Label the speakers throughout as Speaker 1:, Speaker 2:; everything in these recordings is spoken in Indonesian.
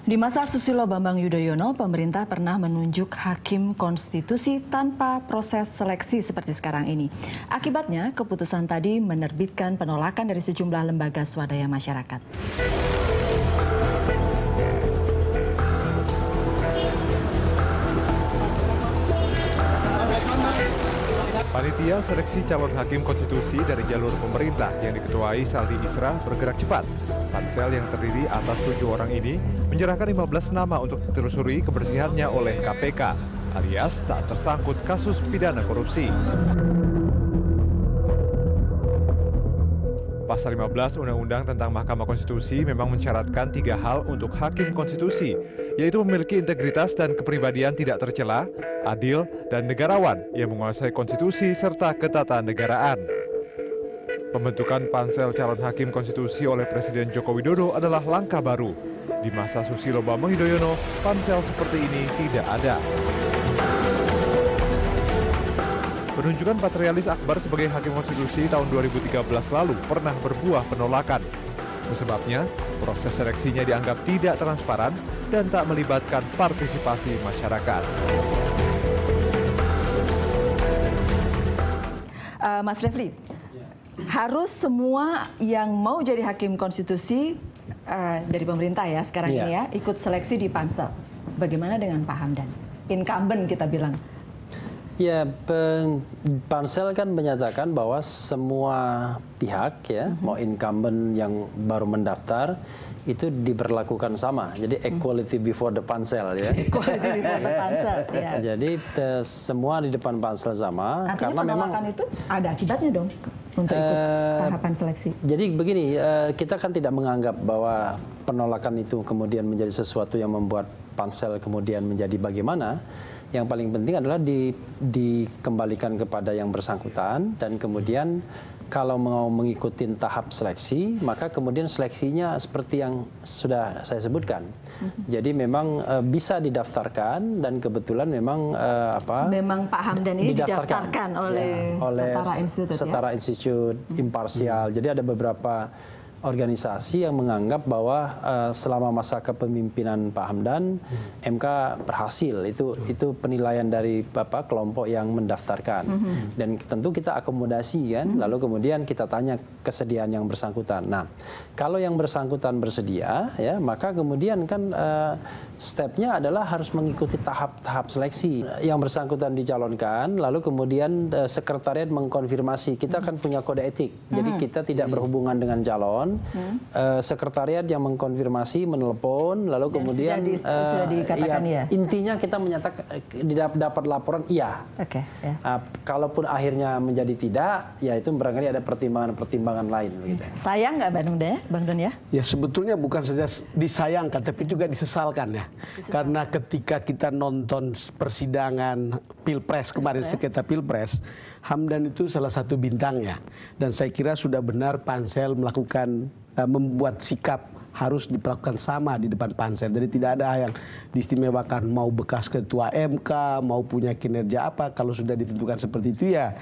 Speaker 1: Di masa Susilo Bambang Yudhoyono, pemerintah pernah menunjuk hakim konstitusi tanpa proses seleksi seperti sekarang ini. Akibatnya, keputusan tadi menerbitkan penolakan dari sejumlah lembaga swadaya masyarakat.
Speaker 2: Panitia seleksi calon hakim konstitusi dari jalur pemerintah yang diketuai Saldi Isra bergerak cepat. Pansel yang terdiri atas 7 orang ini menyerahkan 15 nama untuk ditelusuri kebersihannya oleh KPK, alias tak tersangkut kasus pidana korupsi. Pasal 15 Undang-Undang tentang Mahkamah Konstitusi memang mensyaratkan 3 hal untuk hakim konstitusi, yaitu memiliki integritas dan kepribadian tidak tercela, adil, dan negarawan yang menguasai konstitusi serta ketatanegaraan. Pembentukan pansel calon hakim konstitusi oleh Presiden Joko Widodo adalah langkah baru. Di masa Susilo Bambang Yudhoyono, pansel seperti ini tidak ada. Penunjukan Patrialis Akbar sebagai hakim konstitusi tahun 2013 lalu pernah berbuah penolakan. Sebabnya, proses seleksinya dianggap tidak transparan dan tak melibatkan partisipasi masyarakat.
Speaker 1: Mas Refli, harus semua yang mau jadi hakim konstitusi dari pemerintah ya sekarang ini ya ikut seleksi di pansel. Bagaimana dengan Pak Hamdan? Incumbent kita bilang.
Speaker 3: Ya, pansel kan menyatakan bahwa semua pihak ya, mau incumbent yang baru mendaftar itu diberlakukan sama. Jadi equality before the pansel ya.
Speaker 1: Equality before the pansel. Ya.
Speaker 3: Jadi semua di depan pansel sama.
Speaker 1: Artinya
Speaker 3: karena
Speaker 1: penolakan
Speaker 3: memang
Speaker 1: itu ada akibatnya dong untuk ikut tahapan seleksi.
Speaker 3: Jadi begini, kita kan tidak menganggap bahwa penolakan itu kemudian menjadi sesuatu yang membuat pansel kemudian menjadi bagaimana. Yang paling penting adalah dikembalikan kepada yang bersangkutan dan kemudian kalau mau mengikuti tahap seleksi, maka kemudian seleksinya seperti yang sudah saya sebutkan. Jadi memang bisa didaftarkan dan kebetulan memang
Speaker 1: memang Pak Hamdan ini didaftarkan oleh
Speaker 3: Setara Institut Imparsial. Jadi ada beberapa organisasi yang menganggap bahwa selama masa kepemimpinan Pak Hamdan, MK berhasil. Itu penilaian dari kelompok yang mendaftarkan. Dan tentu kita akomodasi kan, lalu kemudian kita tanya kesediaan yang bersangkutan. Nah, kalau yang bersangkutan bersedia, ya maka kemudian kan stepnya adalah harus mengikuti tahap-tahap seleksi. Yang bersangkutan dicalonkan, lalu kemudian sekretariat mengkonfirmasi. Kita kan punya kode etik, jadi kita tidak berhubungan dengan calon. Sekretariat yang mengkonfirmasi, menelepon, lalu kemudian
Speaker 1: sudah dikatakan ya.
Speaker 3: Intinya kita menyatakan dapat laporan iya.
Speaker 1: Oke. Ya.
Speaker 3: Kalaupun akhirnya menjadi tidak, ya itu barangkali ada pertimbangan-pertimbangan lain. Begitu.
Speaker 1: Sayang nggak Bang Don ya?
Speaker 4: Ya sebetulnya bukan saja disayangkan, tapi juga disesalkan ya. Karena ketika kita nonton persidangan Pilpres kemarin, sengketa Pilpres, Hamdan itu salah satu bintangnya. Dan saya kira sudah benar pansel melakukan membuat sikap harus diperlakukan sama di depan pansel. Jadi tidak ada yang diistimewakan mau bekas ketua MK, mau punya kinerja apa. Kalau sudah ditentukan seperti itu ya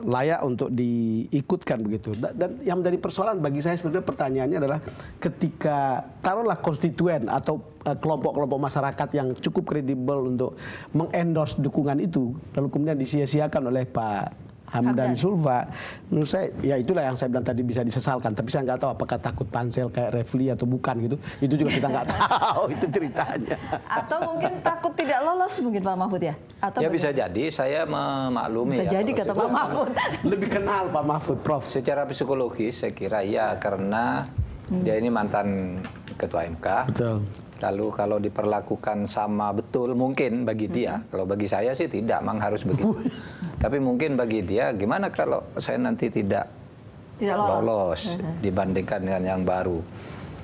Speaker 4: layak untuk diikutkan begitu. Dan yang menjadi persoalan bagi saya sebetulnya pertanyaannya adalah ketika taruhlah konstituen atau kelompok-kelompok masyarakat yang cukup kredibel untuk mengendorse dukungan itu, lalu kemudian disia-siakan oleh Pak Hamdan Zulfa, menurut saya ya itulah yang saya bilang tadi bisa disesalkan. Tapi saya nggak tahu apakah takut pansel kayak Refli atau bukan gitu. Itu juga kita nggak tahu itu ceritanya.
Speaker 1: Atau mungkin takut tidak lolos mungkin Pak Mahfud ya? Atau
Speaker 5: ya bisa jadi, saya memaklumi.
Speaker 1: Bisa jadi kata Pak Mahfud.
Speaker 4: Lebih kenal Pak Mahfud, Prof.
Speaker 5: Secara psikologis saya kira ya karena dia ini mantan ketua MK.
Speaker 4: Betul.
Speaker 5: Lalu kalau diperlakukan sama betul mungkin bagi dia. Kalau bagi saya sih tidak, memang harus begitu. Tapi mungkin bagi dia, gimana kalau saya nanti tidak lolos dibandingkan dengan yang baru.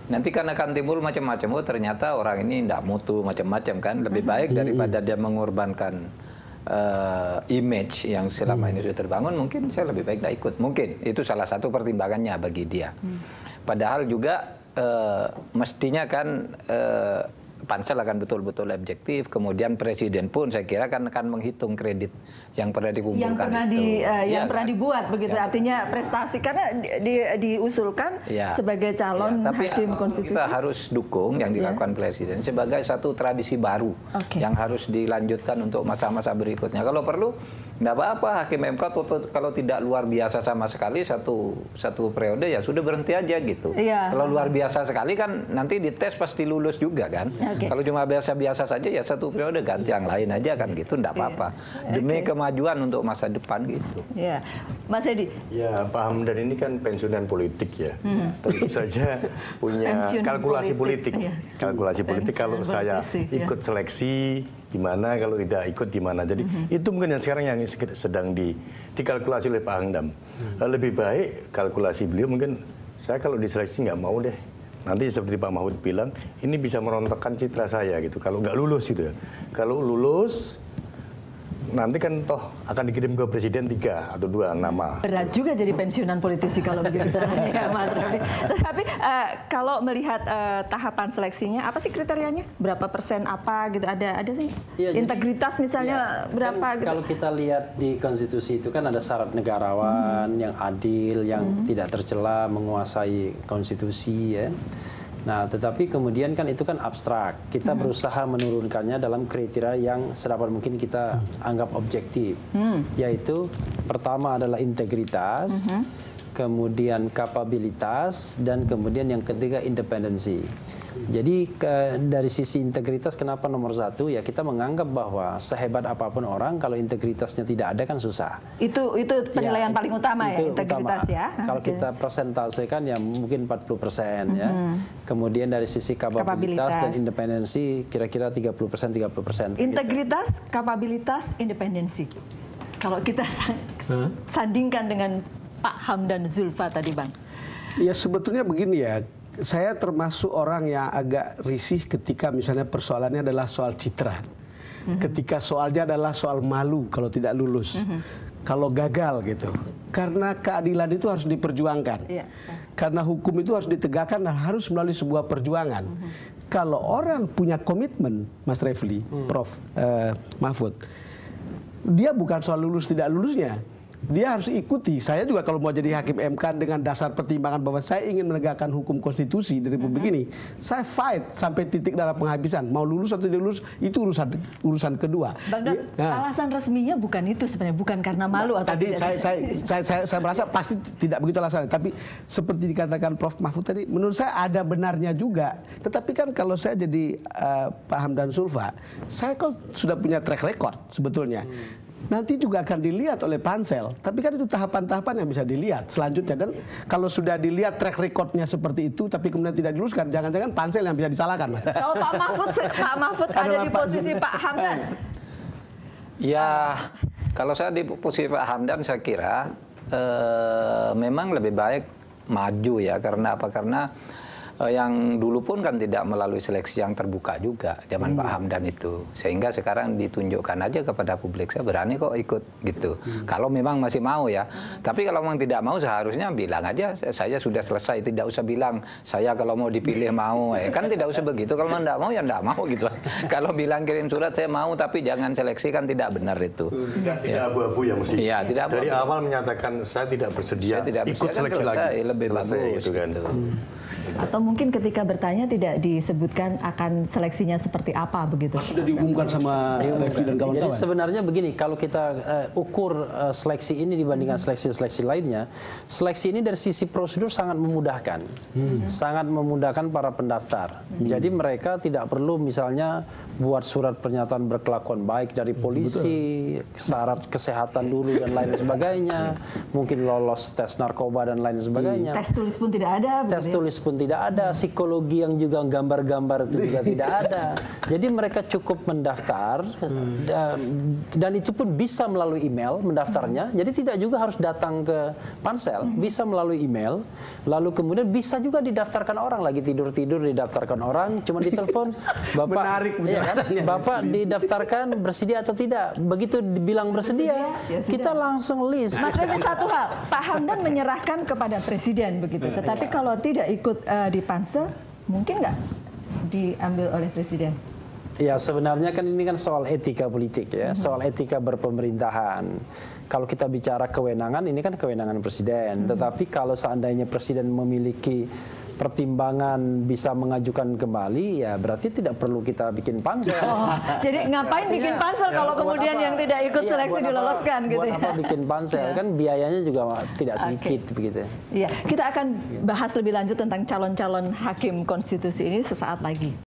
Speaker 5: Nanti kan akan timbul macam-macam. Oh ternyata orang ini tidak mutu macam-macam kan. Lebih baik daripada dia mengorbankan image yang selama ini sudah terbangun. Mungkin saya lebih baik tidak ikut. Mungkin itu salah satu pertimbangannya bagi dia. Padahal juga mestinya kan pansel akan betul-betul objektif. Kemudian presiden pun saya kira akan menghitung kredit yang pernah dikumpulkan
Speaker 1: yang pernah dibuat begitu. Artinya prestasi karena diusulkan sebagai calon hakim konstitusi.
Speaker 5: Kita harus dukung yang dilakukan presiden sebagai satu tradisi baru yang harus dilanjutkan untuk masa-masa berikutnya. Kalau perlu nggak apa-apa hakim MK kalau tidak luar biasa sama sekali satu periode ya sudah berhenti aja gitu. Kalau luar biasa sekali kan nanti dites pasti lulus juga kan. Kalau cuma biasa-biasa saja ya satu periode ganti yang lain aja kan gitu, nggak apa-apa. Demi kemajuan untuk masa depan gitu.
Speaker 1: Mas Edi.
Speaker 6: Ya, Pak Hamdan ini kan pensiunan politik ya. Tentu saja punya kalkulasi politik. Kalkulasi politik kalau saya ikut seleksi gimana, kalau tidak ikut gimana. Jadi itu mungkin yang sekarang yang sedang dikalkulasi oleh Pak Hamdan. Lebih baik kalkulasi beliau mungkin saya kalau diseleksi nggak mau deh. Nanti seperti Pak Mahfud bilang, ini bisa merontokkan citra saya gitu. Kalau nggak lulus gitu ya. Kalau lulus, nanti kan toh akan dikirim ke presiden 3 atau 2 nama.
Speaker 1: Berat juga jadi pensiunan politisi kalau begitu caranya, Mas Raffi. Tapi kalau melihat tahapan seleksinya, apa sih kriterianya? Berapa persen apa gitu? Ada sih? Integritas misalnya berapa?
Speaker 3: Kan, gitu? Kalau kita lihat di konstitusi itu kan ada syarat negarawan yang adil, yang tidak tercela, menguasai konstitusi ya. Nah, tetapi kemudian kan itu kan abstrak. Kita berusaha menurunkannya dalam kriteria yang sedapat mungkin kita anggap objektif. Yaitu pertama adalah integritas, kemudian kapabilitas, dan kemudian yang ketiga independensi. Jadi dari sisi integritas kenapa nomor 1 ya kita menganggap bahwa sehebat apapun orang kalau integritasnya tidak ada kan susah.
Speaker 1: Itu penilaian paling utama ya integritas ya.
Speaker 3: Kalau kita persentasekan ya mungkin 40% ya. Kemudian dari sisi kapabilitas dan independensi kira-kira 30%.
Speaker 1: Integritas, kapabilitas, independensi. Kalau kita sandingkan dengan Pak Hamdan Zulfa tadi, Bang.
Speaker 4: Ya sebetulnya begini ya. Saya termasuk orang yang agak risih ketika misalnya persoalannya adalah soal citra. Ketika soalnya adalah soal malu kalau tidak lulus. Kalau gagal gitu. Karena keadilan itu harus diperjuangkan. Karena hukum itu harus ditegakkan dan harus melalui sebuah perjuangan. Kalau orang punya komitmen, Mas Refli, Prof. Mahfud, dia bukan soal lulus tidak lulusnya. Dia harus ikuti. Saya juga kalau mau jadi hakim MK dengan dasar pertimbangan bahwa saya ingin menegakkan hukum konstitusi di Republik ini, saya fight sampai titik darah penghabisan. Mau lulus atau tidak lulus itu urusan kedua.
Speaker 1: Bang Dan, alasan resminya bukan itu sebenarnya, bukan karena malu atau
Speaker 4: tadi
Speaker 1: tidak.
Speaker 4: Saya merasa pasti tidak begitu alasannya. Tapi seperti dikatakan Prof. Mahfud tadi, menurut saya ada benarnya juga. Tetapi kan kalau saya jadi Pak Hamdan Zulfa, saya kan sudah punya track record sebetulnya. Nanti juga akan dilihat oleh pansel. Tapi kan itu tahapan-tahapan yang bisa dilihat selanjutnya. Dan kalau sudah dilihat track recordnya seperti itu, tapi kemudian tidak diluluskan, jangan-jangan pansel yang bisa disalahkan.
Speaker 1: Kalau Pak Mahfud ada di posisi Pak Hamdan?
Speaker 5: Ya, kalau saya di posisi Pak Hamdan, saya kira memang lebih baik maju ya. Karena apa? Karena yang dulu pun kan tidak melalui seleksi yang terbuka juga zaman Pak Hamdan itu, sehingga sekarang ditunjukkan aja kepada publik saya berani kok ikut gitu. Kalau memang masih mau ya, tapi kalau memang tidak mau seharusnya bilang aja saya sudah selesai, tidak usah bilang saya kalau mau dipilih mau, kan tidak usah begitu. Kalau memang tidak mau ya tidak mau gitu. Kalau bilang kirim surat saya mau tapi jangan seleksi kan tidak benar itu.
Speaker 6: Tidak abu-abu ya mesti.
Speaker 5: Iya, tidak abu-abu.
Speaker 6: Dari awal menyatakan saya tidak bersedia ikut seleksi lagi,
Speaker 5: lebih bagus
Speaker 6: gitu kan.
Speaker 1: Atau mungkin ketika bertanya tidak disebutkan akan seleksinya seperti apa begitu.
Speaker 4: Sudah diumumkan sama Refli dan kawan-kawan.
Speaker 3: Jadi sebenarnya begini, kalau kita ukur seleksi ini dibandingkan seleksi-seleksi lainnya, seleksi ini dari sisi prosedur sangat memudahkan. Sangat memudahkan para pendaftar. Jadi mereka tidak perlu misalnya buat surat pernyataan berkelakuan baik dari polisi, syarat kesehatan dulu dan lain sebagainya, mungkin lolos tes narkoba dan lain sebagainya.
Speaker 1: Tes tulis pun tidak ada.
Speaker 3: Tes tulis pun tidak ada, psikologi yang juga gambar-gambar itu juga tidak ada. Jadi mereka cukup mendaftar dan itu pun bisa melalui email mendaftarnya. Jadi tidak juga harus datang ke pansel, bisa melalui email. Lalu kemudian bisa juga didaftarkan orang, lagi tidur-tidur didaftarkan orang, cuma ditelepon, Bapak,
Speaker 4: menarik,
Speaker 3: ya kan? Bapak didaftarkan bersedia atau tidak? Begitu dibilang bersedia, kita langsung list.
Speaker 1: Makanya satu hal, Pak Hamdan menyerahkan kepada presiden begitu. Tetapi kalau tidak ikut di pansel, mungkin nggak diambil oleh Presiden?
Speaker 3: Ya sebenarnya kan ini kan soal etika politik ya, soal etika berpemerintahan. Kalau kita bicara kewenangan, ini kan kewenangan Presiden. Tetapi kalau seandainya Presiden memiliki pertimbangan bisa mengajukan kembali, ya berarti tidak perlu kita bikin pansel.
Speaker 1: Oh, jadi ngapain bikin pansel kalau kemudian yang tidak ikut seleksi diloloskan gitu ya?
Speaker 3: Buat apa bikin pansel? Kan biayanya juga tidak sedikit begitu.
Speaker 1: Iya, kita akan bahas lebih lanjut tentang calon-calon hakim konstitusi ini sesaat lagi.